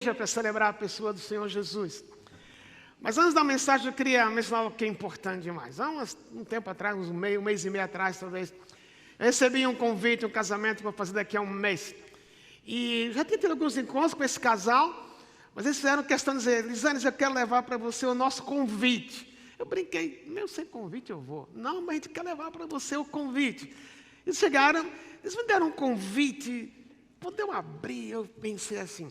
convite é para celebrar a pessoa do Senhor Jesus. Mas antes da mensagem, eu queria mencionar algo que é importante demais. Há um tempo atrás, um mês e meio atrás, talvez, eu recebi um convite, um casamento que eu vou fazer daqui a um mês. E já tinha tido alguns encontros com esse casal, mas eles fizeram questão de dizer: Lisanes, eu quero levar para você o nosso convite. Eu brinquei: meu, sem convite eu vou. Não, mas a gente quer levar para você o convite. Eles chegaram, eles me deram um convite. Quando eu abri, eu pensei assim: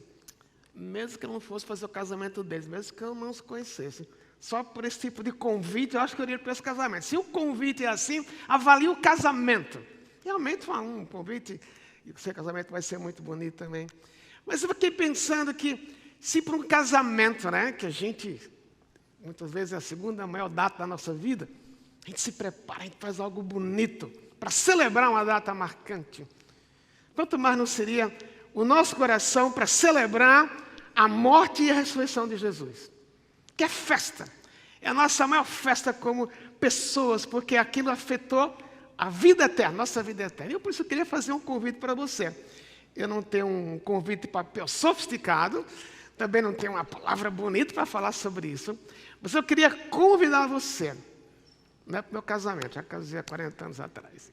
mesmo que eu não fosse fazer o casamento deles, mesmo que eu não os conhecesse, só por esse tipo de convite, eu acho que eu iria para esse casamento. Se o convite é assim, avalie o casamento. Realmente foi um convite, e o seu casamento vai ser muito bonito também. Mas eu fiquei pensando que, se para um casamento, né, que a gente, muitas vezes é a segunda maior data da nossa vida, a gente se prepara, a gente faz algo bonito para celebrar uma data marcante. Quanto mais não seria o nosso coração para celebrar a morte e a ressurreição de Jesus. Que é festa. É a nossa maior festa como pessoas, porque aquilo afetou a vida eterna, nossa vida eterna. Eu por isso queria fazer um convite para você. Eu não tenho um convite de papel sofisticado, também não tenho uma palavra bonita para falar sobre isso, mas eu queria convidar você, não é para o meu casamento, já casei há 40 anos atrás,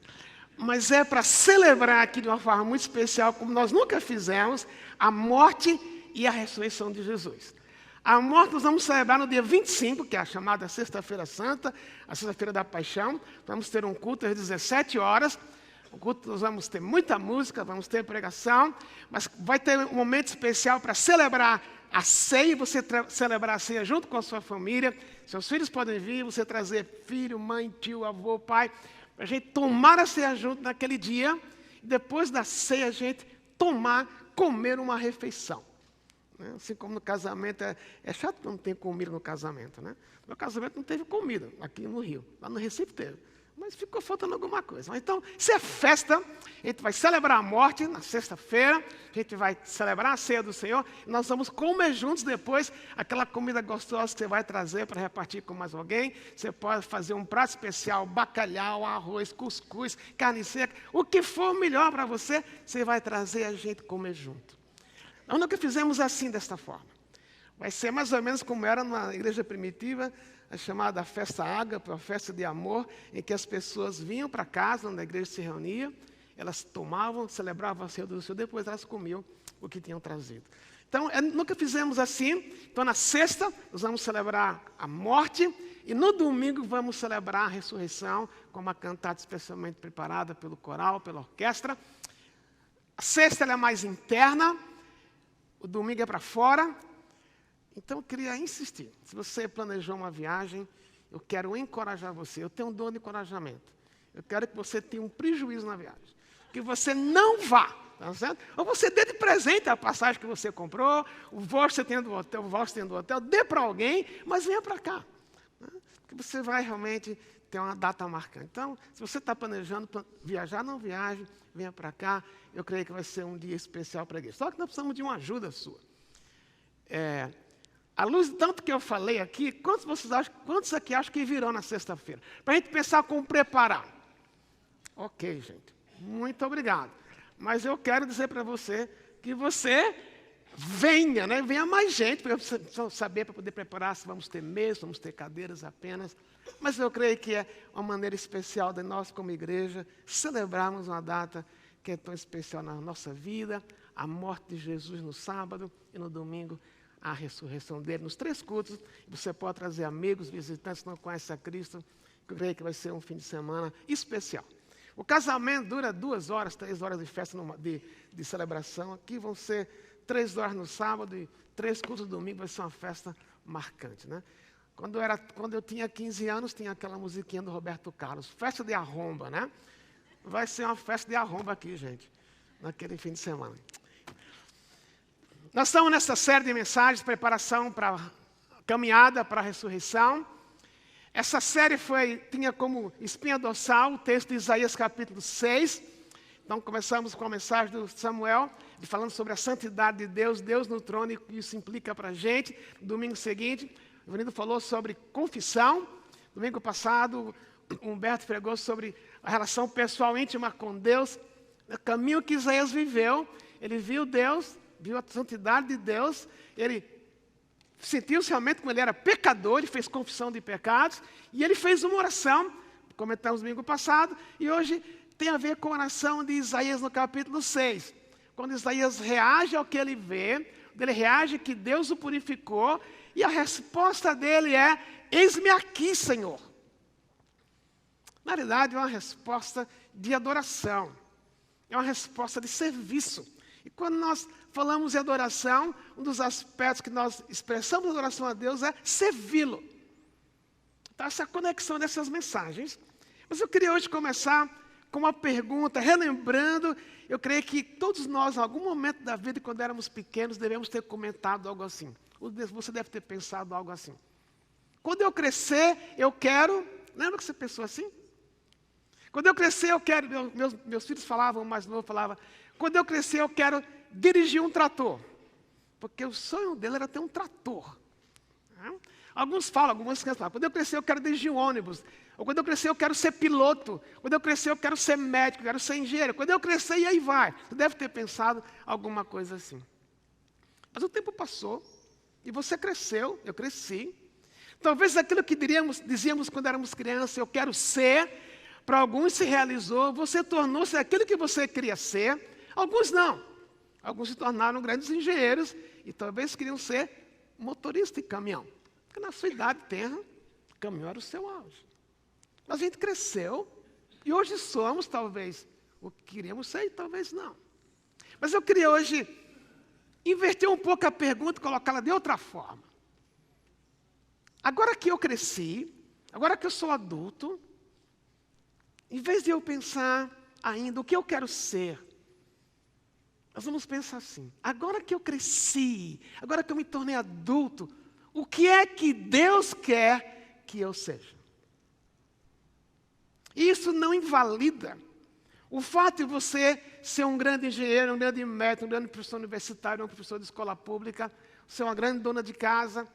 mas é para celebrar aqui de uma forma muito especial, como nós nunca fizemos, a morte e a ressurreição de Jesus. A morte nós vamos celebrar no dia 25, que é a chamada Sexta-feira Santa, a Sexta-feira da Paixão. Vamos ter um culto às 17 horas. O culto nós vamos ter muita música, vamos ter pregação, mas vai ter um momento especial para celebrar a ceia, você celebrar a ceia junto com a sua família. Seus filhos podem vir, você trazer filho, mãe, tio, avô, pai, para a gente tomar a ceia junto naquele dia, e depois da ceia a gente comer uma refeição. Assim como no casamento, é chato que não tem comida no casamento, né? No meu casamento não teve comida, aqui no Rio, lá no Recife teve, mas ficou faltando alguma coisa. Então, se é festa, a gente vai celebrar a morte na sexta-feira, a gente vai celebrar a ceia do Senhor, e nós vamos comer juntos depois aquela comida gostosa que você vai trazer para repartir com mais alguém. Você pode fazer um prato especial, bacalhau, arroz, cuscuz, carne seca, o que for melhor para você, você vai trazer e a gente comer junto. Nós nunca fizemos assim, desta forma. Vai ser mais ou menos como era na igreja primitiva, a chamada festa ágape, a festa de amor, em que as pessoas vinham para casa, onde a igreja se reunia, elas tomavam, celebravam a ceia do Senhor, depois elas comiam o que tinham trazido. Então, nunca fizemos assim. Então, na sexta, nós vamos celebrar a morte, e no domingo vamos celebrar a ressurreição, com uma cantada especialmente preparada pelo coral, pela orquestra. A sexta ela é mais interna, o domingo é para fora. Então, eu queria insistir. Se você planejou uma viagem, eu quero encorajar você. Eu tenho um dom de encorajamento. Eu quero que você tenha um prejuízo na viagem. Que você não vá. Tá certo? Ou você dê de presente a passagem que você comprou, o voo que você tem do hotel, dê para alguém, mas venha para cá. Porque você vai realmente ter uma data marcante. Então, se você está planejando viajar, não viaje, venha para cá. Eu creio que vai ser um dia especial para a igreja. Só que nós precisamos de uma ajuda sua. À luz de tanto que eu falei aqui, quantos aqui acham que virão na sexta-feira? Para a gente pensar como preparar. Ok, gente. Muito obrigado. Mas eu quero dizer para você que você venha, né? Venha mais gente, para eu saber, para poder preparar se vamos ter mesa, vamos ter cadeiras apenas. Mas eu creio que é uma maneira especial de nós, como igreja, celebrarmos uma data que é tão especial na nossa vida, a morte de Jesus no sábado e no domingo, a ressurreição dele nos 3 cultos. Você pode trazer amigos, visitantes que não conhecem a Cristo. Eu creio que vai ser um fim de semana especial. O casamento dura 2 horas, 3 horas de festa de celebração. Aqui vão ser 3 horas no sábado e 3 cultos no domingo. Vai ser uma festa marcante, né? Quando eu tinha 15 anos, tinha aquela musiquinha do Roberto Carlos, festa de arromba, né? Vai ser uma festa de arromba aqui, gente, naquele fim de semana. Nós estamos nessa série de mensagens, preparação para a caminhada para a ressurreição. Essa série tinha como espinha dorsal o texto de Isaías capítulo 6. Então começamos com a mensagem do Samuel, falando sobre a santidade de Deus, Deus no trono, e o que isso implica para a gente. No domingo seguinte, o Ivanildo falou sobre confissão. Domingo passado, o Humberto pregou sobre a relação pessoal íntima com Deus, o caminho que Isaías viveu. Ele viu Deus viu a santidade de Deus, ele sentiu-se realmente como ele era pecador, ele fez confissão de pecados, e ele fez uma oração, comentamos no domingo passado, e hoje tem a ver com a oração de Isaías no capítulo 6. Quando Isaías reage ao que ele vê, ele reage que Deus o purificou, e a resposta dele é: eis-me aqui, Senhor. Na realidade, é uma resposta de adoração, é uma resposta de serviço. E quando nós falamos de adoração, um dos aspectos que nós expressamos adoração a Deus é servi-lo. Então, essa é a conexão dessas mensagens. Mas eu queria hoje começar com uma pergunta, relembrando. Eu creio que todos nós, em algum momento da vida, quando éramos pequenos, devemos ter comentado algo assim. Você deve ter pensado algo assim: quando eu crescer, eu quero... Lembra que você pensou assim? Quando eu crescer, eu quero... Meus filhos falavam, o mais novo falava: quando eu crescer, eu quero dirigir um trator. Porque o sonho dele era ter um trator. Algumas crianças falam: quando eu crescer, eu quero dirigir um ônibus. Ou quando eu crescer, eu quero ser piloto. Quando eu crescer, eu quero ser médico, eu quero ser engenheiro. Quando eu crescer, e aí vai. Você deve ter pensado alguma coisa assim. Mas o tempo passou, e você cresceu, eu cresci. Talvez aquilo que dizíamos quando éramos crianças, eu quero ser, para alguns se realizou, você tornou-se aquilo que você queria ser. Alguns não. Alguns se tornaram grandes engenheiros, e talvez queriam ser motorista de caminhão. Porque na sua idade tenra, caminhão era o seu auge. Mas a gente cresceu, e hoje somos, talvez, o que queríamos ser, e talvez não. Mas eu queria hoje inverter um pouco a pergunta e colocá-la de outra forma. Agora que eu cresci, agora que eu sou adulto, em vez de eu pensar ainda o que eu quero ser, nós vamos pensar assim: agora que eu cresci, agora que eu me tornei adulto, o que é que Deus quer que eu seja? Isso não invalida o fato de você ser um grande engenheiro, um grande médico, um grande professor universitário, um professor de escola pública, ser uma grande dona de casa.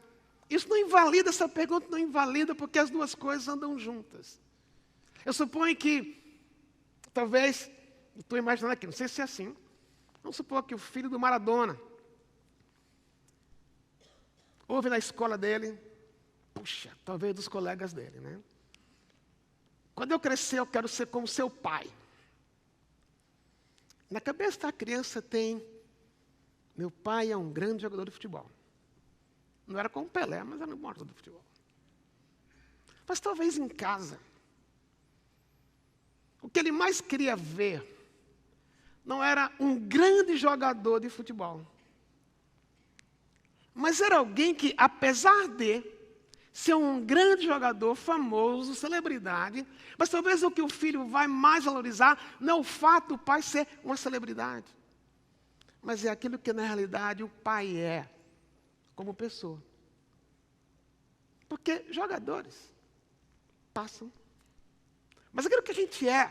Isso não invalida, essa pergunta não invalida, porque as duas coisas andam juntas. Eu suponho que, talvez, estou imaginando aqui, não sei se é assim, vamos supor que o filho do Maradona ouve na escola dele, puxa, talvez dos colegas dele, né? Quando eu crescer, eu quero ser como seu pai. Na cabeça da criança tem: meu pai é um grande jogador de futebol. Não era como Pelé, mas era um bom jogador de futebol. Mas talvez em casa, o que ele mais queria ver não era um grande jogador de futebol, mas era alguém que, apesar de ser um grande jogador, famoso, celebridade, mas talvez o que o filho vai mais valorizar não é o fato do pai ser uma celebridade, mas é aquilo que na realidade o pai é, como pessoa. Porque jogadores passam, mas aquilo que a gente é,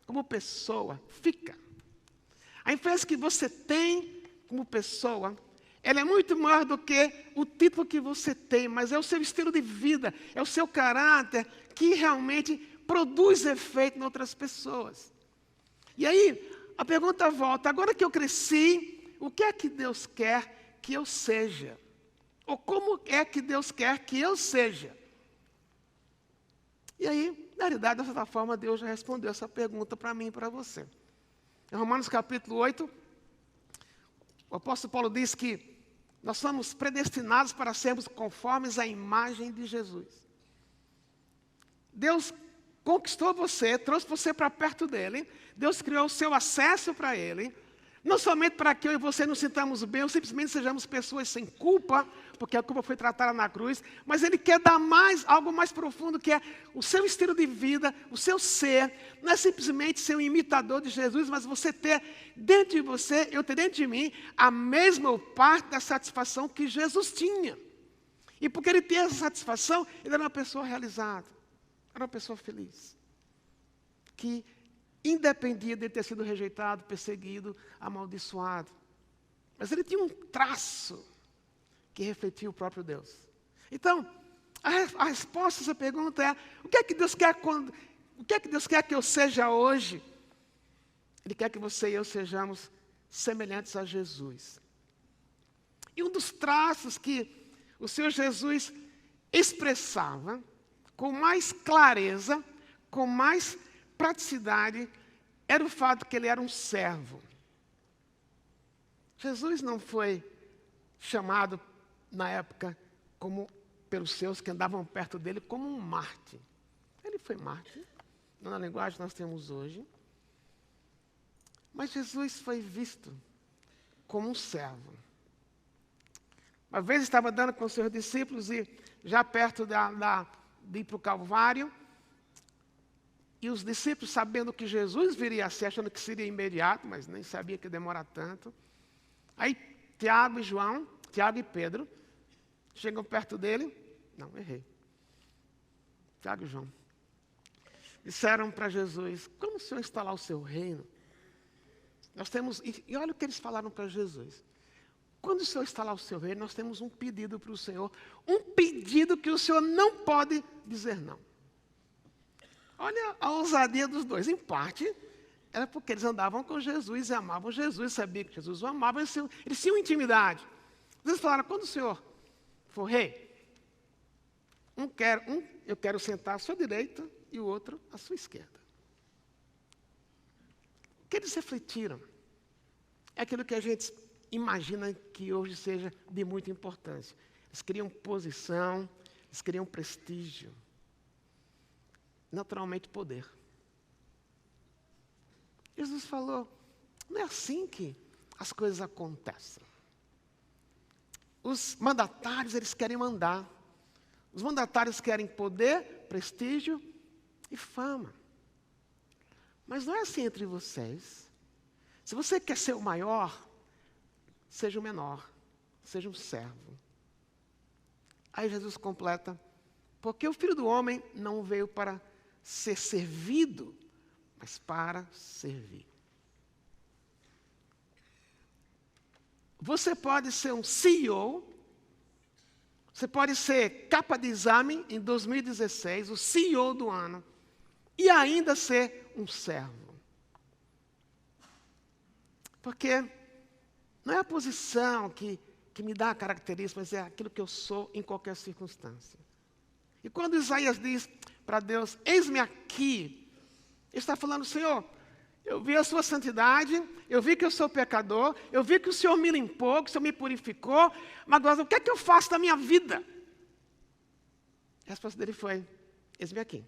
como pessoa, fica. A influência que você tem como pessoa, ela é muito maior do que o título que você tem, mas é o seu estilo de vida, é o seu caráter que realmente produz efeito em outras pessoas. E aí, a pergunta volta: agora que eu cresci, o que é que Deus quer que eu seja? Ou como é que Deus quer que eu seja? E aí, na realidade, dessa forma, Deus já respondeu essa pergunta para mim e para você. Em Romanos capítulo 8, o apóstolo Paulo diz que nós somos predestinados para sermos conformes à imagem de Jesus. Deus conquistou você, trouxe você para perto dele. Deus criou o seu acesso para ele. Não somente para que eu e você nos sintamos bem, ou simplesmente sejamos pessoas sem culpa, porque a culpa foi tratada na cruz, mas Ele quer dar algo mais profundo, que é o seu estilo de vida, o seu ser. Não é simplesmente ser um imitador de Jesus, mas você ter dentro de você, eu ter dentro de mim, a mesma parte da satisfação que Jesus tinha. E porque Ele tem essa satisfação, Ele era uma pessoa realizada, era uma pessoa feliz, que independia de ter sido rejeitado, perseguido, amaldiçoado. Mas ele tinha um traço que refletia o próprio Deus. Então, a resposta a essa pergunta é: o que é que Deus quer o que é que Deus quer que eu seja hoje? Ele quer que você e eu sejamos semelhantes a Jesus. E um dos traços que o Senhor Jesus expressava com mais clareza, com mais praticidade, era o fato que ele era um servo. Jesus não foi chamado, na época, como pelos seus que andavam perto dele, como um mártir. Ele foi mártir, na linguagem que nós temos hoje. Mas Jesus foi visto como um servo. Uma vez estava andando com os seus discípulos e já perto de ir para o Calvário, e os discípulos, sabendo que Jesus viria a ser, achando que seria imediato, mas nem sabia que ia demorar tanto. Aí Tiago e Pedro, chegam perto dele. Não, errei. Tiago e João. Disseram para Jesus, quando o Senhor instalar o seu reino, nós temos, e olha o que eles falaram para Jesus. Quando o Senhor instalar o seu reino, nós temos um pedido para o Senhor. Um pedido que o Senhor não pode dizer não. Olha a ousadia dos dois. Em parte, era porque eles andavam com Jesus e amavam Jesus, sabiam que Jesus o amava, eles tinham intimidade. Eles falaram, quando o Senhor for rei, eu quero sentar à sua direita e o outro à sua esquerda. O que eles refletiram é aquilo que a gente imagina que hoje seja de muita importância. Eles queriam posição, eles queriam prestígio, naturalmente poder. Jesus falou, não é assim que as coisas acontecem. Os mandatários, eles querem mandar. Os mandatários querem poder, prestígio e fama. Mas não é assim entre vocês. Se você quer ser o maior, seja o menor, seja um servo. Aí Jesus completa, porque o Filho do Homem não veio para ser servido, mas para servir. Você pode ser um CEO, você pode ser capa de exame em 2016, o CEO do ano, e ainda ser um servo. Porque não é a posição que me dá a característica, mas é aquilo que eu sou em qualquer circunstância. E quando Isaías diz para Deus, eis-me aqui, ele está falando, Senhor, eu vi a sua santidade, eu vi que eu sou pecador, eu vi que o Senhor me limpou, que o Senhor me purificou, mas agora o que é que eu faço da minha vida? A resposta dele foi, eis-me aqui.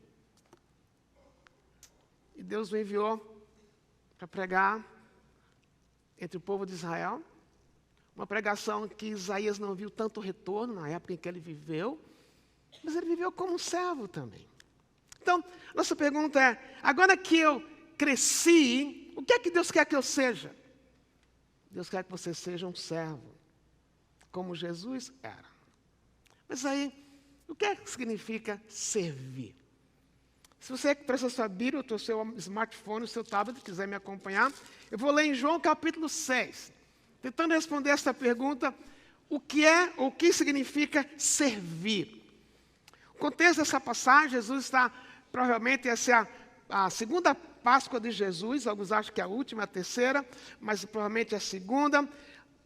E Deus o enviou para pregar entre o povo de Israel, uma pregação que Isaías não viu tanto retorno na época em que ele viveu, mas ele viveu como um servo também. Então, nossa pergunta é, agora que eu cresci, o que é que Deus quer que eu seja? Deus quer que você seja um servo, como Jesus era. Mas aí, o que é que significa servir? Se você trouxe a sua Bíblia, o seu smartphone, o seu tablet, quiser me acompanhar, eu vou ler em João capítulo 6, tentando responder essa pergunta, o que significa servir? O contexto dessa passagem, Jesus está, provavelmente essa é a segunda Páscoa de Jesus, alguns acham que é a última, a terceira, mas provavelmente é a segunda.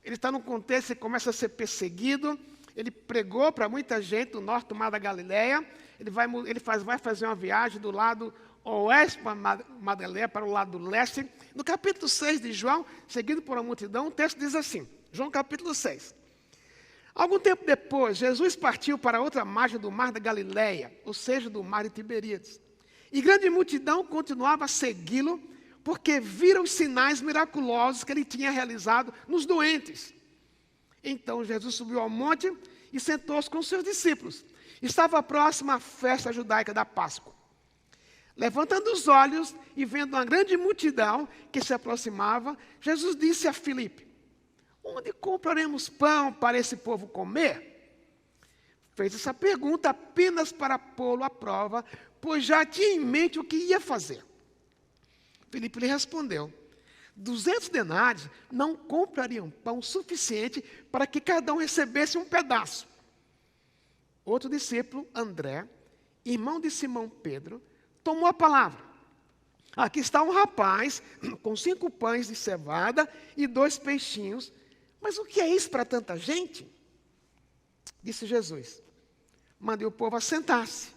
Ele está num contexto que começa a ser perseguido, ele pregou para muita gente do norte do Mar da Galileia, ele vai fazer uma viagem do lado oeste para Mar da Galileia, para o lado leste. No capítulo 6 de João, seguido por uma multidão, o texto diz assim, João capítulo 6. Algum tempo depois, Jesus partiu para outra margem do Mar da Galileia, ou seja, do Mar de Tiberíades. E grande multidão continuava a segui-lo, porque viram os sinais miraculosos que ele tinha realizado nos doentes. Então Jesus subiu ao monte e sentou-se com os seus discípulos. Estava próxima à festa judaica da Páscoa. Levantando os olhos e vendo uma grande multidão que se aproximava, Jesus disse a Filipe, onde compraremos pão para esse povo comer? Fez essa pergunta apenas para pô-lo à prova, pois já tinha em mente o que ia fazer. Filipe lhe respondeu, 200 denários não comprariam pão suficiente para que cada um recebesse um pedaço. Outro discípulo, André, irmão de Simão Pedro, tomou a palavra. Aqui está um rapaz com 5 pães de cevada e 2 peixinhos, Mas o que é isso para tanta gente? Disse Jesus. Mandei o povo assentar-se.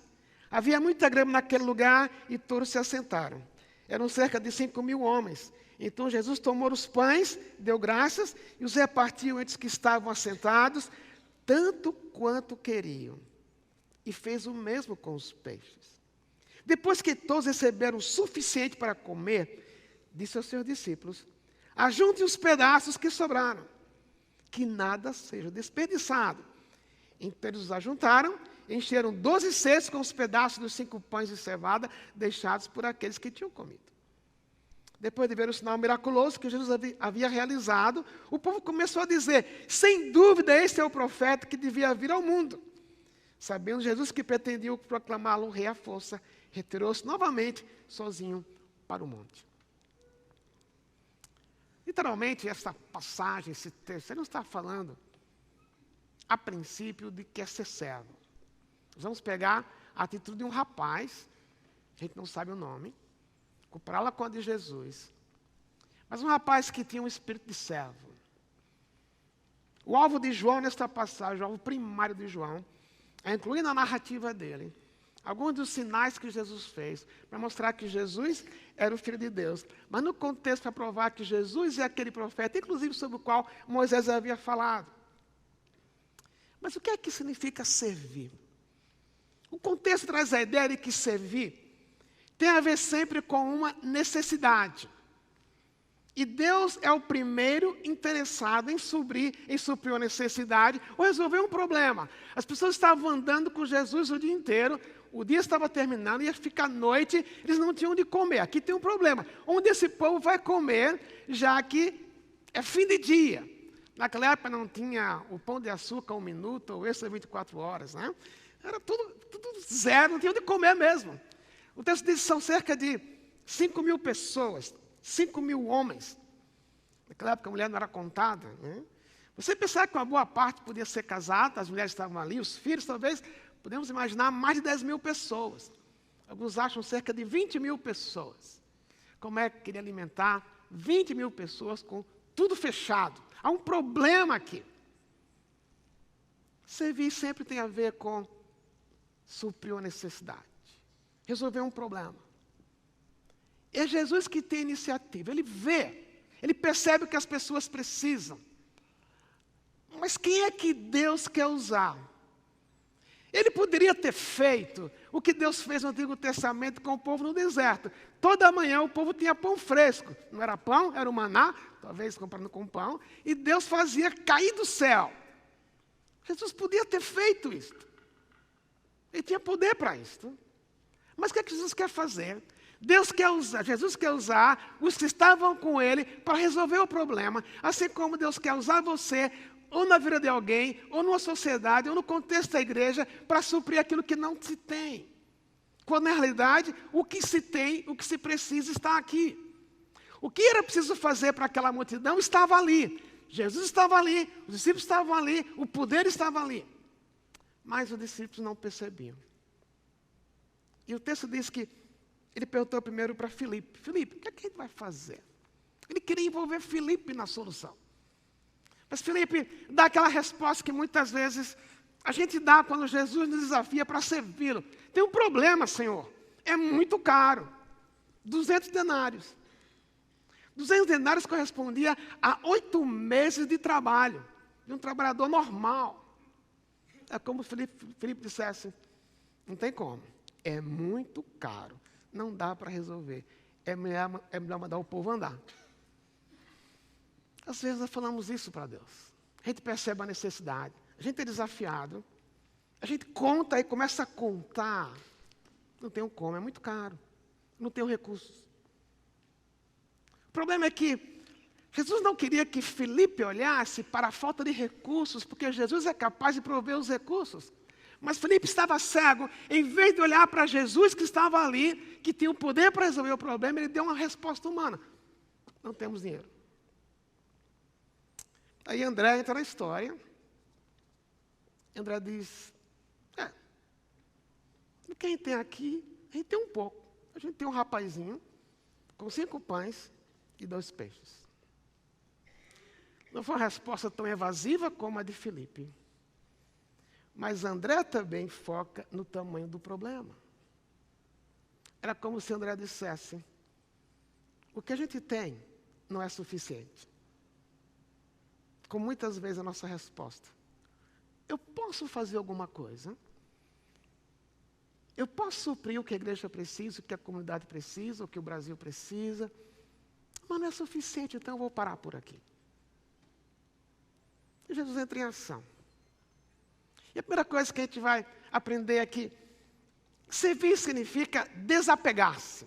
Havia muita grama naquele lugar e todos se assentaram. Eram cerca de 5.000 homens. Então Jesus tomou os pães, deu graças e os repartiu entre os que estavam assentados, tanto quanto queriam. E fez o mesmo com os peixes. Depois que todos receberam o suficiente para comer, disse aos seus discípulos: ajuntem os pedaços que sobraram, que nada seja desperdiçado. Então eles os ajuntaram, encheram 12 cestos com os pedaços dos 5 pães de cevada deixados por aqueles que tinham comido. Depois de ver o sinal miraculoso que Jesus havia realizado, o povo começou a dizer: sem dúvida, este é o profeta que devia vir ao mundo. Sabendo Jesus que pretendia proclamá-lo rei à força, retirou-se novamente sozinho para o monte. Literalmente, essa passagem, esse texto, ele não está falando, a princípio, de que é ser servo. Nós vamos pegar a atitude de um rapaz, a gente não sabe o nome, compará-la com a de Jesus. Mas um rapaz que tinha um espírito de servo. O alvo de João nesta passagem, o alvo primário de João, é incluir na narrativa dele alguns dos sinais que Jesus fez, para mostrar que Jesus era o Filho de Deus. Mas no contexto para provar que Jesus é aquele profeta, inclusive sobre o qual Moisés havia falado. Mas o que é que significa servir? O contexto traz a ideia de que servir tem a ver sempre com uma necessidade. E Deus é o primeiro interessado em suprir uma necessidade ou resolver um problema. As pessoas estavam andando com Jesus o dia inteiro, o dia estava terminando, ia ficar noite, eles não tinham onde comer. Aqui tem um problema. Onde esse povo vai comer, já que é fim de dia? Naquela época não tinha o pão de açúcar 1 minuto, ou extra 24 horas, né? Era tudo zero, não tinha onde comer mesmo. O texto diz que são cerca de 5.000 pessoas, 5.000 homens. Naquela época a mulher não era contada, né? Você pensar que uma boa parte podia ser casada, as mulheres estavam ali, os filhos talvez, podemos imaginar mais de 10.000 pessoas. Alguns acham cerca de 20.000 pessoas. Como é que queria alimentar 20.000 pessoas com tudo fechado? Há um problema aqui. Servir sempre tem a ver com suprir uma necessidade, resolver um problema. É Jesus que tem iniciativa, ele vê, ele percebe o que as pessoas precisam. Mas quem é que Deus quer usar? Ele poderia ter feito o que Deus fez no Antigo Testamento com o povo no deserto. Toda manhã o povo tinha pão fresco. Não era pão, era o maná, talvez comparando com pão. E Deus fazia cair do céu. Jesus podia ter feito isso. Ele tinha poder para isso. Mas o que é que Jesus quer fazer? Jesus quer usar os que estavam com ele para resolver o problema. Assim como Deus quer usar você, ou na vida de alguém, ou numa sociedade, ou no contexto da igreja, para suprir aquilo que não se tem. Quando na realidade, o que se tem, o que se precisa está aqui. O que era preciso fazer para aquela multidão estava ali. Jesus estava ali, os discípulos estavam ali, o poder estava ali. Mas os discípulos não percebiam. E o texto diz que ele perguntou primeiro para Filipe: Filipe, o que é que a gente vai fazer? Ele queria envolver Filipe na solução. Mas Filipe dá aquela resposta que muitas vezes a gente dá quando Jesus nos desafia para servi-lo. Tem um problema, Senhor, é muito caro. 200 denários. 200 denários correspondia a 8 meses de trabalho de um trabalhador normal. É como Filipe dissesse: não tem como, é muito caro, não dá para resolver, é melhor mandar o povo andar. Às vezes nós falamos isso para Deus, a gente percebe a necessidade, a gente é desafiado, a gente conta e começa a contar, não tenho como, é muito caro, não tenho recursos. O problema é que Jesus não queria que Filipe olhasse para a falta de recursos, porque Jesus é capaz de prover os recursos. Mas Filipe estava cego, em vez de olhar para Jesus que estava ali, que tinha o poder para resolver o problema, ele deu uma resposta humana: não temos dinheiro. Aí André entra na história. André diz: o que a gente tem aqui, a gente tem um pouco. A gente tem um rapazinho com 5 pães e 2 peixes. Não foi uma resposta tão evasiva como a de Filipe. Mas André também foca no tamanho do problema. Era como se André dissesse: o que a gente tem não é suficiente. Com muitas vezes a nossa resposta: eu posso fazer alguma coisa, eu posso suprir o que a igreja precisa, o que a comunidade precisa, o que o Brasil precisa, mas não é suficiente, então eu vou parar por aqui. E Jesus entra em ação. E a primeira coisa que a gente vai aprender é que servir significa desapegar-se.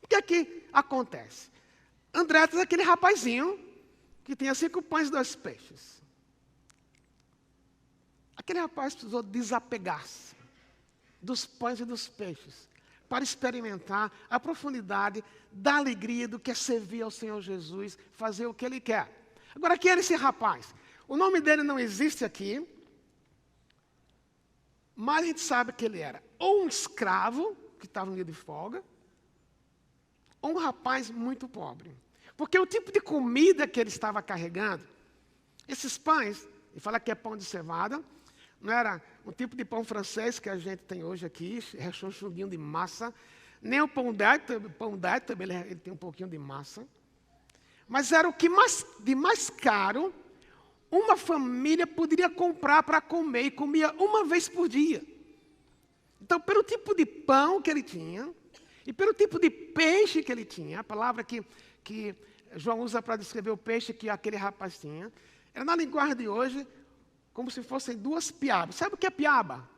O que é que acontece? André é aquele rapazinho que tinha 5 pães e 2 peixes. Aquele rapaz precisou desapegar-se dos pães e dos peixes para experimentar a profundidade da alegria do que é servir ao Senhor Jesus, fazer o que Ele quer. Agora, quem era esse rapaz? O nome dele não existe aqui, mas a gente sabe que ele era ou um escravo, que estava no dia de folga, ou um rapaz muito pobre. Porque o tipo de comida que ele estava carregando, esses pães, e fala que é pão de cevada, não era um tipo de pão francês que a gente tem hoje aqui, rechonchudinho de massa, nem o pão d'alho também ele tem um pouquinho de massa, mas era o que de mais caro uma família poderia comprar para comer, e comia uma vez por dia. Então, pelo tipo de pão que ele tinha, e pelo tipo de peixe que ele tinha, a palavra que João usa para descrever o peixe que aquele rapaz tinha, era na linguagem de hoje, como se fossem 2 piabas. Sabe o que é piaba?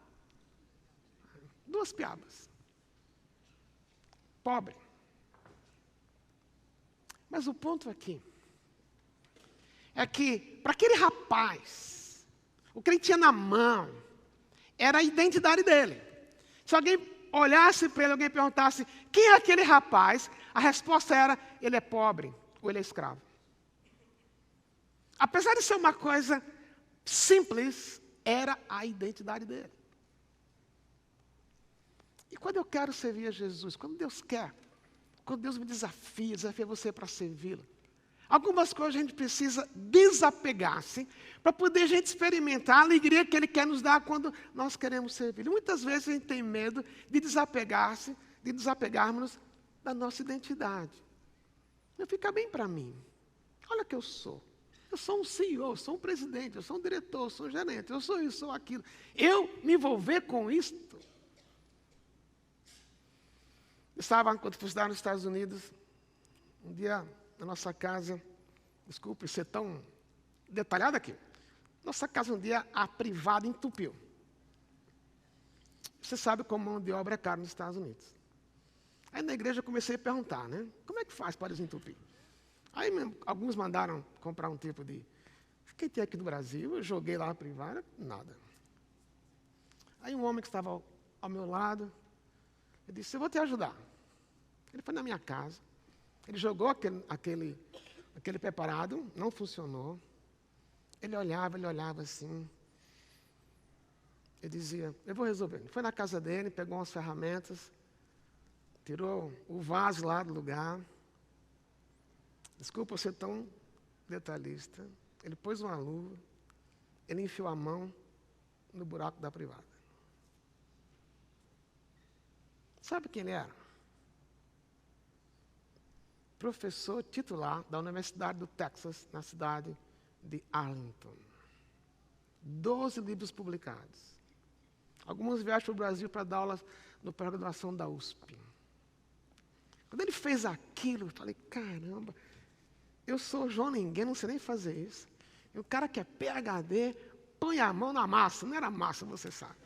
2 piabas. Pobre. Mas o ponto aqui é que, para aquele rapaz, o que ele tinha na mão era a identidade dele. Se alguém olhasse para ele, alguém perguntasse: quem é aquele rapaz? A resposta era: ele é pobre ou ele é escravo. Apesar de ser uma coisa simples, era a identidade dele. E quando eu quero servir a Jesus, quando Deus quer, quando Deus me desafia você para servi-lo, algumas coisas a gente precisa desapegar-se para poder a gente experimentar a alegria que Ele quer nos dar quando nós queremos servir. E muitas vezes a gente tem medo de desapegarmos da nossa identidade. Não fica bem para mim. Olha o que eu sou. Eu sou um CEO, eu sou um presidente, eu sou um diretor, eu sou um gerente, eu sou isso, sou aquilo. Eu me envolver com isto. Quando fui estudar nos Estados Unidos, um dia na nossa casa, desculpe ser tão detalhado aqui, nossa casa um dia, a privada entupiu. Você sabe como mão de obra é caro nos Estados Unidos. Aí na igreja eu comecei a perguntar, né? Como é que faz para desentupir? Aí alguns mandaram comprar um tipo de... Fiquei até aqui no Brasil, eu joguei lá a privada, nada. Aí um homem que estava ao meu lado, eu disse: eu vou te ajudar. Ele foi na minha casa, ele jogou aquele preparado, não funcionou. Ele olhava assim. Eu dizia: eu vou resolver. Ele foi na casa dele, pegou umas ferramentas, tirou o vaso lá do lugar. Desculpa eu ser tão detalhista. Ele pôs uma luva, ele enfiou a mão no buraco da privada. Sabe quem ele era? Professor titular da Universidade do Texas, na cidade de Arlington. 12 livros publicados. Alguns viajam para o Brasil para dar aulas no pós-graduação da USP. Quando ele fez aquilo, eu falei: caramba, eu sou João Ninguém, não sei nem fazer isso. E o cara que é PhD, põe a mão na massa. Não era massa, você sabe.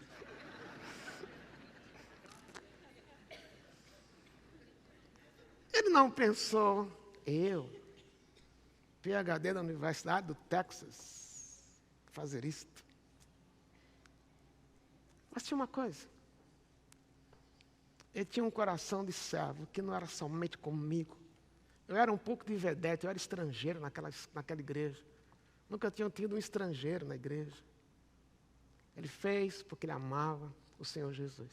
Ele não pensou: eu, PhD da Universidade do Texas, fazer isto. Mas tinha uma coisa. Ele tinha um coração de servo, que não era somente comigo. Eu era um pouco de vedete, eu era estrangeiro naquela igreja. Nunca tinha tido um estrangeiro na igreja. Ele fez porque ele amava o Senhor Jesus.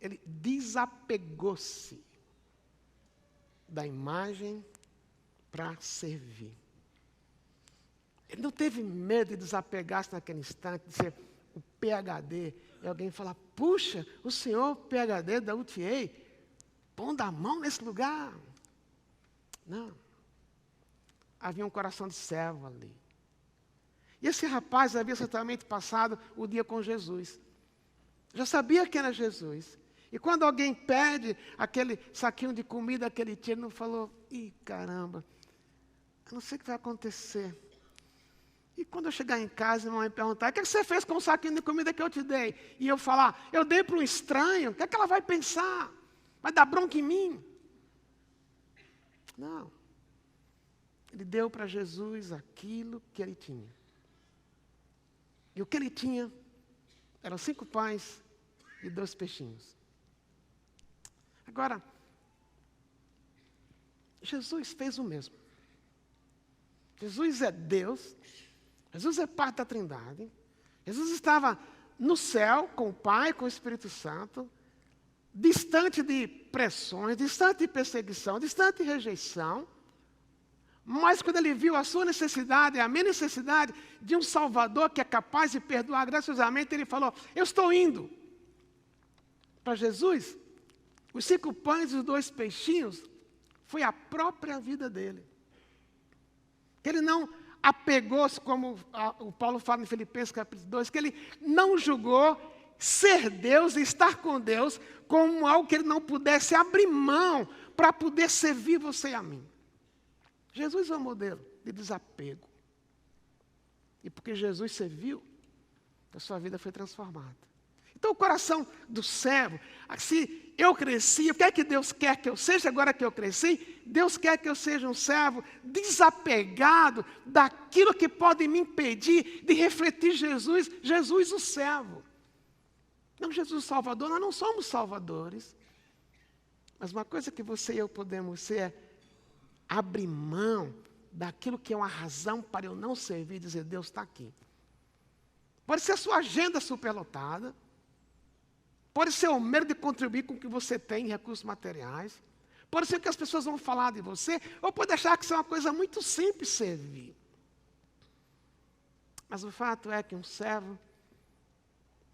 Ele desapegou-se da imagem para servir. Ele não teve medo de desapegar-se naquele instante, de ser o PhD. E alguém falar, puxa, o senhor PhD da UTA, pondo a mão nesse lugar. Não. Havia um coração de servo ali. E esse rapaz havia certamente passado o dia com Jesus. Já sabia que era Jesus. E quando alguém pede aquele saquinho de comida, aquele tio, ele não falou, ih, caramba, eu não sei o que vai acontecer. E quando eu chegar em casa, minha mãe perguntar, o que você fez com o saquinho de comida que eu te dei? E eu falar, eu dei para um estranho, o que é que ela vai pensar? Vai dar bronca em mim? Não. Ele deu para Jesus aquilo que ele tinha. E o que ele tinha eram 5 pães e 2 peixinhos. Agora, Jesus fez o mesmo. Jesus é Deus, Jesus é parte da Trindade, Jesus estava no céu com o Pai, com o Espírito Santo, distante de pressões, distante de perseguição, distante de rejeição, mas quando ele viu a sua necessidade, a minha necessidade de um Salvador que é capaz de perdoar graciosamente, ele falou, eu estou indo. Para Jesus, os 5 pães e os 2 peixinhos foi a própria vida dele. Ele não apegou-se, como o Paulo fala em Filipenses capítulo 2, que ele não julgou ser Deus e estar com Deus como algo que ele não pudesse abrir mão para poder servir você e a mim. Jesus é um modelo de desapego. E porque Jesus serviu, a sua vida foi transformada. Então o coração do servo, se eu cresci, o que é que Deus quer que eu seja agora que eu cresci? Deus quer que eu seja um servo desapegado daquilo que pode me impedir de refletir Jesus, Jesus o servo. Não Jesus o Salvador, nós não somos salvadores. Mas uma coisa que você e eu podemos ser é abrir mão daquilo que é uma razão para eu não servir e dizer, Deus está aqui. Pode ser a sua agenda superlotada, pode ser o medo de contribuir com o que você tem em recursos materiais, pode ser o que as pessoas vão falar de você, ou pode achar que isso é uma coisa muito simples servir. Mas o fato é que um servo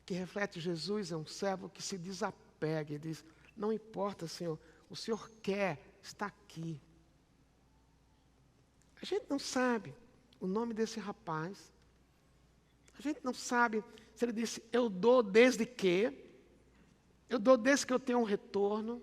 que reflete Jesus é um servo que se desapega e diz, não importa, Senhor, o Senhor quer, está aqui. A gente não sabe o nome desse rapaz. A gente não sabe se ele disse, eu dou desde que. Eu dou desde que eu tenho um retorno.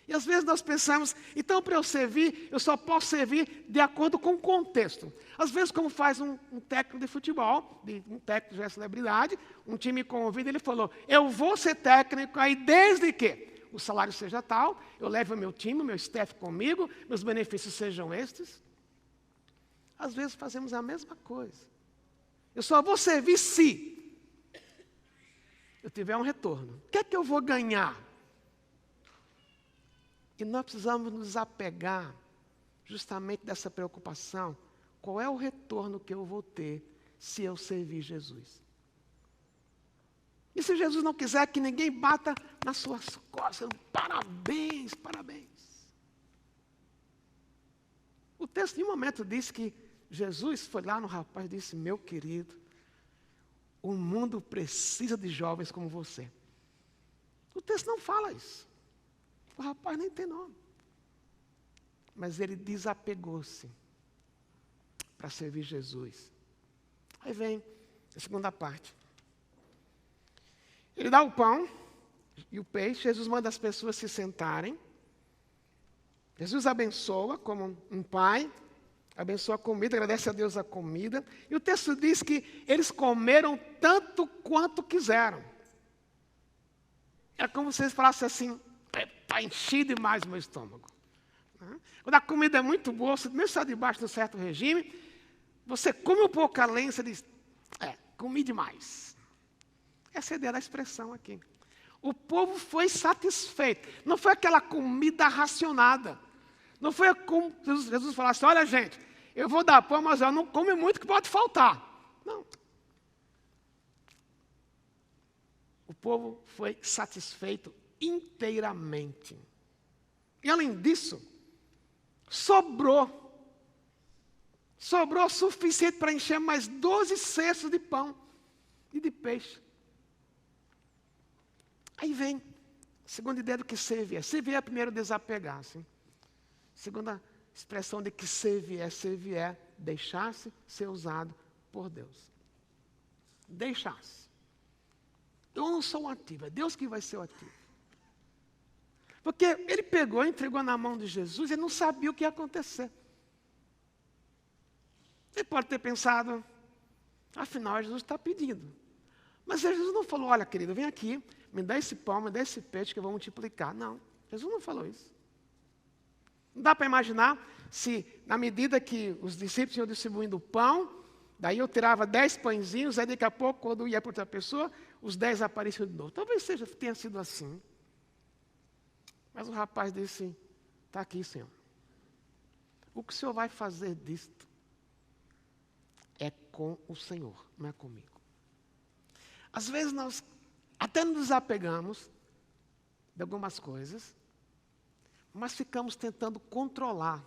E às vezes nós pensamos, então para eu servir, eu só posso servir de acordo com o contexto. Às vezes, como faz um técnico de futebol, um técnico já é celebridade, um time convida, ele falou, eu vou ser técnico aí desde que o salário seja tal, eu levo o meu time, o meu staff comigo, meus benefícios sejam estes. Às vezes fazemos a mesma coisa. Eu só vou servir se eu tiver um retorno. O que é que eu vou ganhar? E nós precisamos nos desapegar justamente dessa preocupação. Qual é o retorno que eu vou ter se eu servir Jesus? E se Jesus não quiser que ninguém bata nas suas costas, parabéns, parabéns. O texto, em um momento, diz que Jesus foi lá no rapaz e disse, meu querido, o mundo precisa de jovens como você. O texto não fala isso. O rapaz nem tem nome. Mas ele desapegou-se para servir Jesus. Aí vem a segunda parte. Ele dá o pão e o peixe, Jesus manda as pessoas se sentarem. Jesus abençoa como um pai, abençoa a comida, agradece a Deus a comida. E o texto diz que eles comeram tanto quanto quiseram. É como se eles falassem assim, está enchido demais o meu estômago. Quando a comida é muito boa, você mesmo está debaixo de um certo regime, você come um pouco além, você diz, comi demais. Essa é a ideia da expressão aqui. O povo foi satisfeito. Não foi aquela comida racionada. Não foi como Jesus falasse, olha gente, eu vou dar pão, mas eu não como muito que pode faltar. Não. O povo foi satisfeito inteiramente. E além disso, sobrou Sobrou o suficiente para encher mais 12 cestos de pão e de peixe. Aí vem a segunda ideia do que servir. Servir é primeiro desapegar-se. Segunda expressão de que servir é deixar-se ser usado por Deus. Deixar-se. Eu não sou o ativo, é Deus que vai ser o ativo. Porque ele pegou, entregou na mão de Jesus, ele não sabia o que ia acontecer. Ele pode ter pensado, afinal Jesus está pedindo. Mas Jesus não falou, olha querido, vem aqui, me dá esse pão, me dá esse peixe que eu vou multiplicar. Não, Jesus não falou isso. Não dá para imaginar se, na medida que os discípulos iam distribuindo o pão, daí eu tirava 10 pãezinhos, aí daqui a pouco, quando ia para outra pessoa, os 10 apareciam de novo. Talvez tenha sido assim. Mas o rapaz disse, está aqui, Senhor. O que o Senhor vai fazer disto é com o Senhor, não é comigo. Às vezes nós até nos desapegamos de algumas coisas, mas ficamos tentando controlar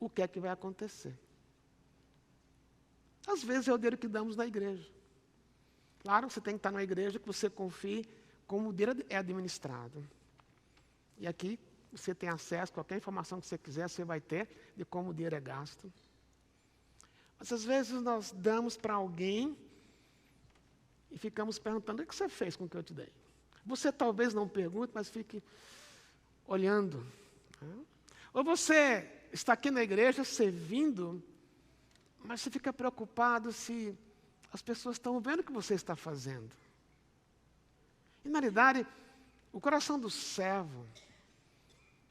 o que é que vai acontecer. Às vezes é o dinheiro que damos na igreja. Claro, você tem que estar na igreja que você confie como o dinheiro é administrado. E aqui você tem acesso a qualquer informação que você quiser, você vai ter de como o dinheiro é gasto. Mas às vezes nós damos para alguém e ficamos perguntando, o que você fez com o que eu te dei? Você talvez não pergunte, mas fique olhando. Ou você está aqui na igreja servindo, mas você fica preocupado se as pessoas estão vendo o que você está fazendo. E na realidade, o coração do servo,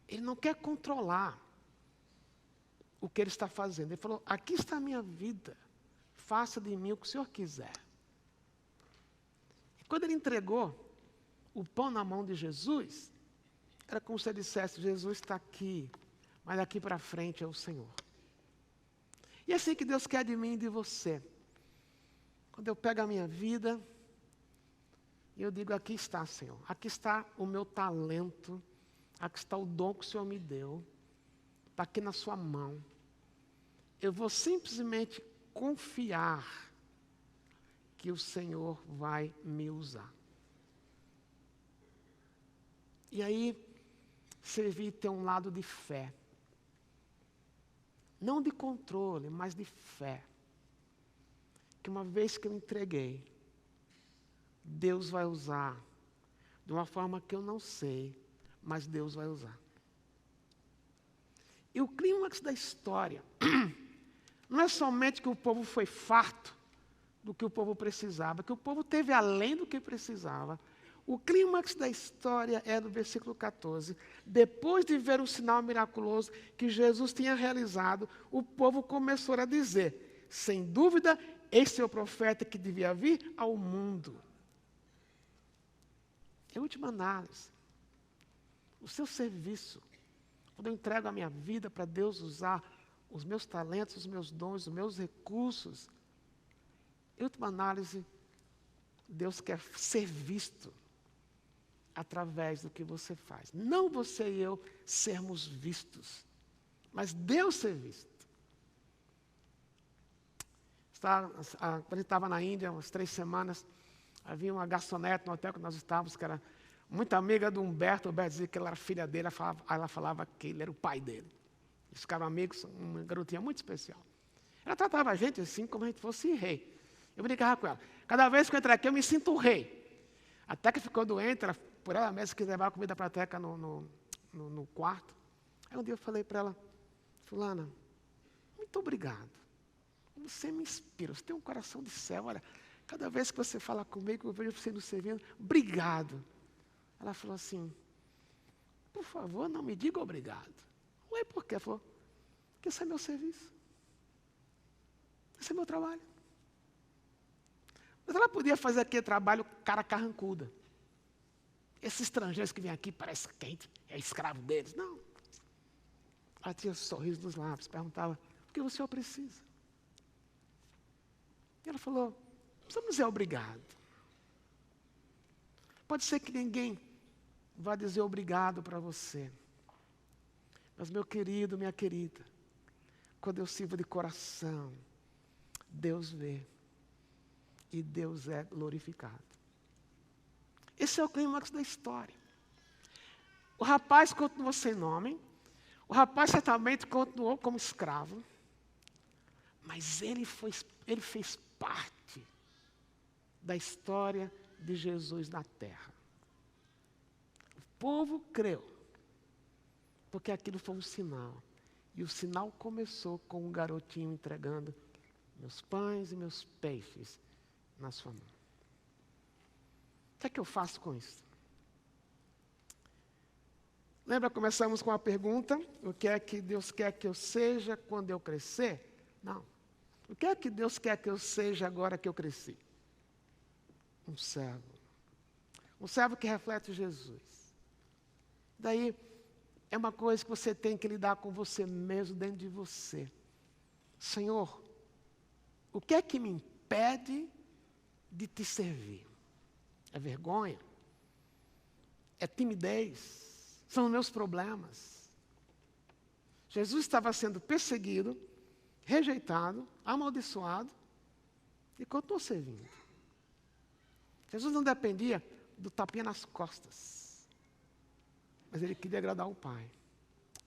ele não quer controlar o que ele está fazendo. Ele falou, aqui está a minha vida, faça de mim o que o Senhor quiser. E quando ele entregou o pão na mão de Jesus, era como se ele dissesse, Jesus está aqui, mas daqui para frente é o Senhor. E é assim que Deus quer de mim e de você. Quando eu pego a minha vida, e eu digo, aqui está, Senhor, aqui está o meu talento, aqui está o dom que o Senhor me deu, está aqui na sua mão. Eu vou simplesmente confiar que o Senhor vai me usar. E aí, servir tem um lado de fé. Não de controle, mas de fé. Que uma vez que eu entreguei, Deus vai usar de uma forma que eu não sei, mas Deus vai usar. E o clímax da história não é somente que o povo foi farto do que o povo precisava, que o povo teve além do que precisava. O clímax da história é no versículo 14. Depois de ver o sinal miraculoso que Jesus tinha realizado, o povo começou a dizer, sem dúvida, esse é o profeta que devia vir ao mundo. Em última análise, o seu serviço, quando eu entrego a minha vida para Deus usar os meus talentos, os meus dons, os meus recursos, em última análise, Deus quer ser visto através do que você faz. Não você e eu sermos vistos, mas Deus ser visto. Quando a gente estava na Índia, umas 3 semanas, havia uma garçonete no hotel que nós estávamos, que era muito amiga do Humberto. O Humberto dizia que ela era filha dele, ela falava que ele era o pai dele. Eles ficaram amigos, uma garotinha muito especial. Ela tratava a gente assim, como a gente fosse rei. Eu brincava com ela. Cada vez que eu entro aqui, eu me sinto rei. Até que ficou doente, por ela mesma quis levar a comida para a Teca no quarto. Aí um dia eu falei para ela, fulana, muito obrigado. Você me inspira, você tem um coração de céu. Olha, cada vez que você fala comigo, eu vejo você nos servindo, obrigado. Ela falou assim, por favor, não me diga obrigado. Ué, por quê? Ela falou, porque esse é meu serviço. Esse é meu trabalho. Mas ela podia fazer aquele trabalho cara carrancuda. Esses estrangeiros que vêm aqui, parece quente, é escravo deles. Não. Ela tinha um sorriso nos lábios, perguntava, o que o senhor precisa? E ela falou, não precisamos dizer obrigado. Pode ser que ninguém vá dizer obrigado para você. Mas meu querido, minha querida, quando eu sirvo de coração, Deus vê e Deus é glorificado. Esse é o clímax da história. O rapaz continuou sem nome, o rapaz certamente continuou como escravo, mas ele fez parte da história de Jesus na terra. O povo creu, porque aquilo foi um sinal. E o sinal começou com um garotinho entregando meus pães e meus peixes na sua mão. O que é que eu faço com isso? Lembra, começamos com a pergunta: o que é que Deus quer que eu seja quando eu crescer? Não. O que é que Deus quer que eu seja agora que eu cresci? Um servo. Um servo que reflete Jesus. Daí, é uma coisa que você tem que lidar com você mesmo, dentro de você. Senhor, o que é que me impede de te servir? É vergonha? É timidez? São meus problemas? Jesus estava sendo perseguido, rejeitado, amaldiçoado, e continuou servindo. Jesus não dependia do tapinha nas costas, mas ele queria agradar o Pai.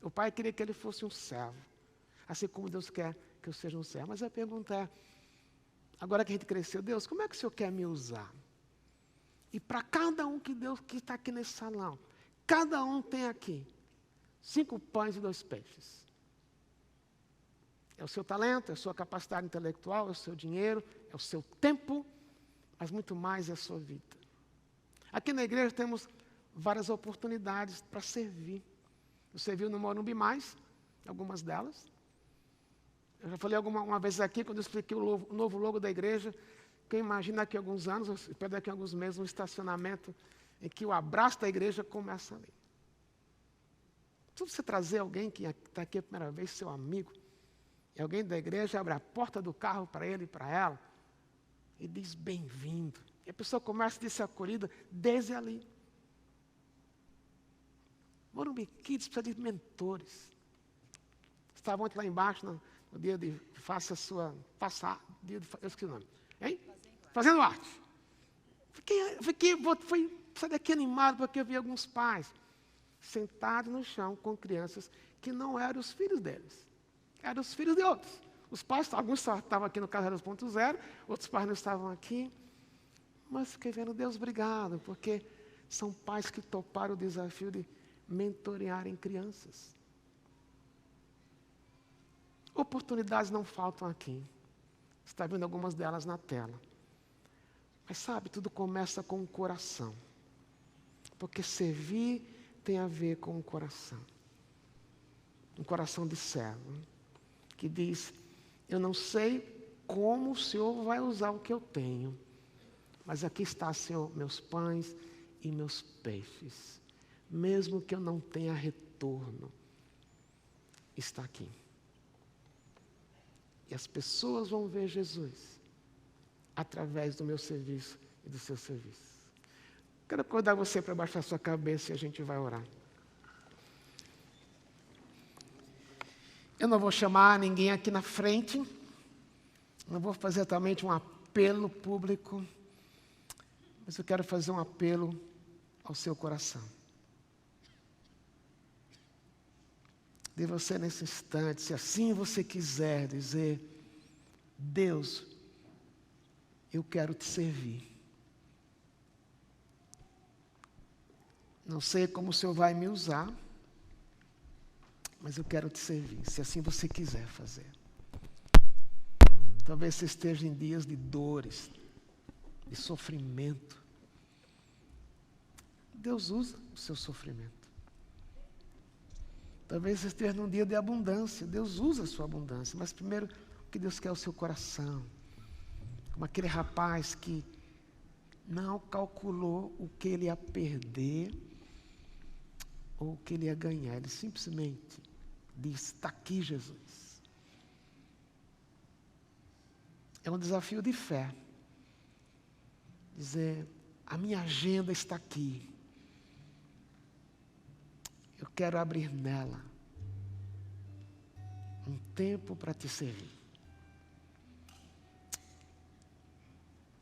O Pai queria que ele fosse um servo, assim como Deus quer que eu seja um servo. Mas a pergunta é, agora que a gente cresceu, Deus, como é que o Senhor quer me usar? E para cada um que está aqui nesse salão, cada um tem aqui 5 pães e 2 peixes. É o seu talento, é a sua capacidade intelectual, é o seu dinheiro, é o seu tempo, mas muito mais é a sua vida. Aqui na igreja temos várias oportunidades para servir. Eu servi no Morumbi Mais, algumas delas. Eu já falei uma vez aqui, quando eu expliquei o novo logo da igreja, que eu imagino daqui a alguns anos, eu espero daqui a alguns meses, um estacionamento em que o abraço da igreja começa ali. Se você trazer alguém que está aqui a primeira vez, seu amigo, e alguém da igreja abre a porta do carro para ele e para ela, e diz bem-vindo. E a pessoa começa a ser acolhida desde ali. Morumbi Kids precisa de mentores. Estava ontem lá embaixo, no dia de faça a sua, eu esqueci o nome. Hein? Fazendo arte. Fui sair daqui animado porque eu vi alguns pais sentados no chão com crianças que não eram os filhos deles. Eram os filhos de outros. Os pais, alguns estavam aqui no Casa 2.0, outros pais não estavam aqui. Mas fiquei vendo, Deus, obrigado, porque são pais que toparam o desafio de mentorearem crianças. Oportunidades não faltam aqui. Você está vendo algumas delas na tela. Mas sabe, tudo começa com o coração. Porque servir tem a ver com o coração. Um coração de servo. Que diz, eu não sei como o Senhor vai usar o que eu tenho. Mas aqui está, Senhor, meus pães e meus peixes. Mesmo que eu não tenha retorno, está aqui. E as pessoas vão ver Jesus através do meu serviço e do seu serviço. Quero convidar você para baixar sua cabeça e a gente vai orar. Eu não vou chamar ninguém aqui na frente, não vou fazer exatamente um apelo público, mas eu quero fazer um apelo ao seu coração. De você nesse instante, se assim você quiser dizer, Deus, eu quero te servir. Não sei como o Senhor vai me usar, mas eu quero te servir, se assim você quiser fazer. Talvez você esteja em dias de dores, de sofrimento. Deus usa o seu sofrimento. Talvez você esteja num dia de abundância. Deus usa a sua abundância. Mas primeiro, o que Deus quer é o seu coração. Como aquele rapaz que não calculou o que ele ia perder ou o que ele ia ganhar. Ele simplesmente diz, está aqui Jesus. É um desafio de fé. Dizer, a minha agenda está aqui. Eu quero abrir nela. Um tempo para te servir.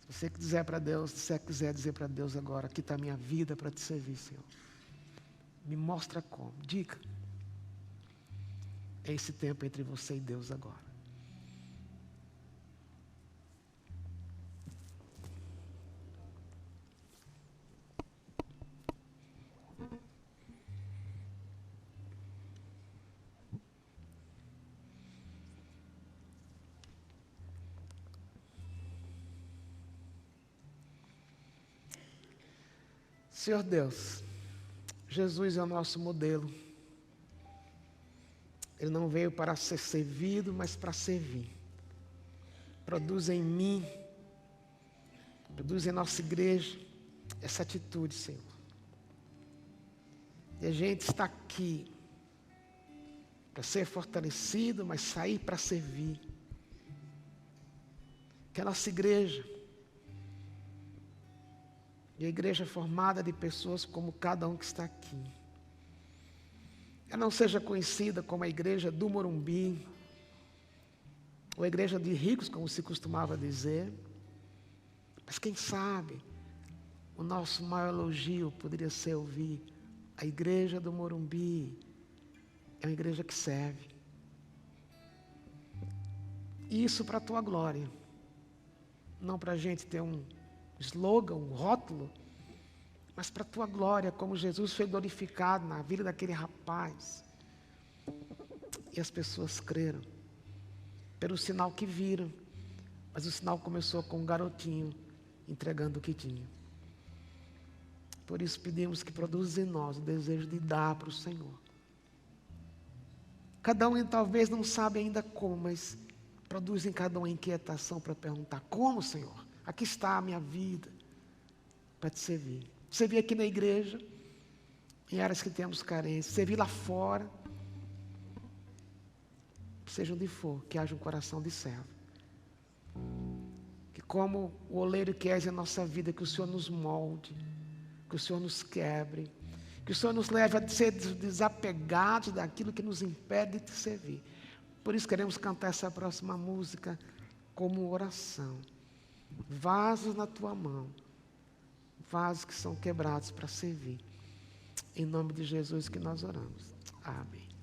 Se você quiser para Deus, se você quiser dizer para Deus agora, aqui está a minha vida para te servir, Senhor. Me mostra como. Diga. É esse tempo entre você e Deus agora. Senhor Deus, Jesus é o nosso modelo. Ele não veio para ser servido, mas para servir. Produz em mim, produz em nossa igreja essa atitude, Senhor. E a gente está aqui para ser fortalecido, mas sair para servir. Que a nossa igreja, e a igreja formada de pessoas como cada um que está aqui, ela não seja conhecida como a igreja do Morumbi, ou a igreja de ricos, como se costumava dizer, mas quem sabe, o nosso maior elogio poderia ser ouvir: a igreja do Morumbi é uma igreja que serve. E isso para a tua glória, não para a gente ter um slogan, um rótulo, mas para a tua glória, como Jesus foi glorificado na vida daquele rapaz. E as pessoas creram, pelo sinal que viram, mas o sinal começou com um garotinho entregando o que tinha. Por isso pedimos que produza em nós o desejo de dar para o Senhor. Cada um talvez não sabe ainda como, mas produz em cada um a inquietação para perguntar: como, Senhor? Aqui está a minha vida para te servir. Servir aqui na igreja, em áreas que temos carência, servir lá fora, seja onde for, que haja um coração de servo. Que como o oleiro que és em nossa vida, que o Senhor nos molde, que o Senhor nos quebre, que o Senhor nos leve a ser desapegados daquilo que nos impede de te servir. Por isso queremos cantar essa próxima música como oração. Vasos na tua mão, vasos que são quebrados para servir. Em nome de Jesus que nós oramos. Amém.